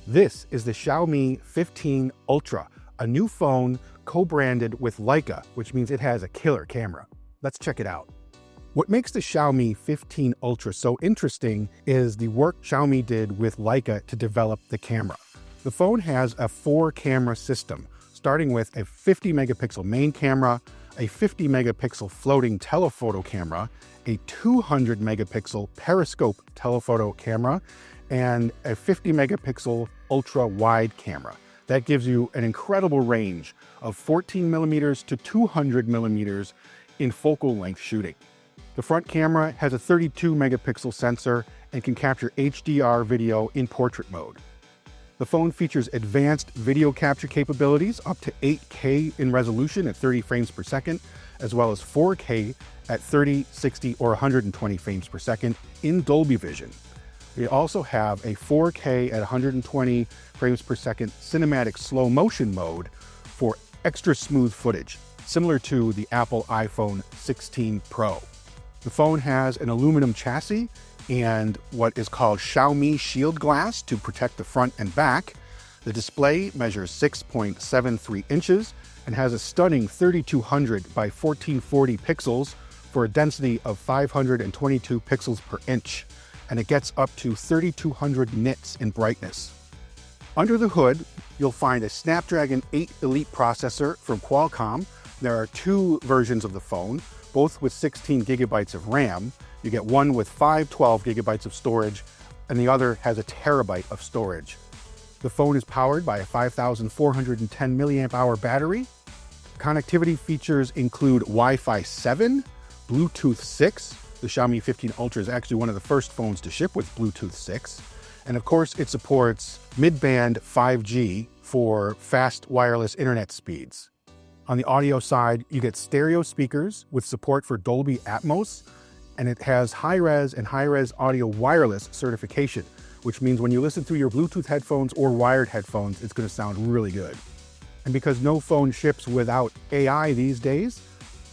This is the Xiaomi 15 Ultra, a new phone co-branded with Leica, which means it has a killer camera. Let's check it out. What makes the Xiaomi 15 Ultra so interesting is the work Xiaomi did with Leica to develop the camera. The phone has a 4-camera system, starting with a 50 megapixel main camera, a 50 megapixel floating telephoto camera, a 200 megapixel periscope telephoto camera, and a 50 megapixel ultra wide camera. That gives you an incredible range of 14 millimeters to 200 millimeters in focal length shooting. The front camera has a 32 megapixel sensor and can capture HDR video in portrait mode. The phone features advanced video capture capabilities up to 8K in resolution at 30 frames per second, as well as 4K at 30, 60, or 120 frames per second in Dolby Vision. We also have a 4K at 120 frames per second cinematic slow motion mode for extra smooth footage, similar to the Apple iPhone 16 Pro. The phone has an aluminum chassis and what is called Xiaomi shield glass to protect the front and back. The display measures 6.73 inches and has a stunning 3200 by 1440 pixels for a density of 522 pixels per inch, and it gets up to 3200 nits in brightness. Under the hood, you'll find a Snapdragon 8 Elite processor from Qualcomm. There are 2 versions of the phone, both with 16 gigabytes of RAM. You get one with 512 gigabytes of storage, and the other has a terabyte of storage. The phone is powered by a 5,410 milliamp hour battery. Connectivity features include Wi-Fi 7, Bluetooth 6. The Xiaomi 15 Ultra is actually one of the first phones to ship with Bluetooth 6. And of course, it supports mid-band 5G for fast wireless internet speeds. On the audio side, you get stereo speakers with support for Dolby Atmos, and it has high-res and high-res audio wireless certification, which means when you listen through your Bluetooth headphones or wired headphones, it's going to sound really good. And because no phone ships without AI these days,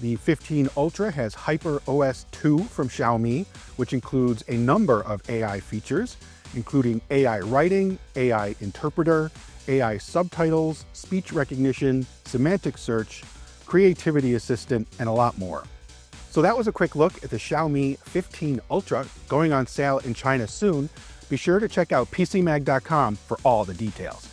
the 15 Ultra has HyperOS 2 from Xiaomi, which includes a number of AI features, including AI writing, AI interpreter, AI subtitles, speech recognition, semantic search, creativity assistant, and a lot more. So that was a quick look at the Xiaomi 15 Ultra going on sale in China soon. Be sure to check out PCMag.com for all the details.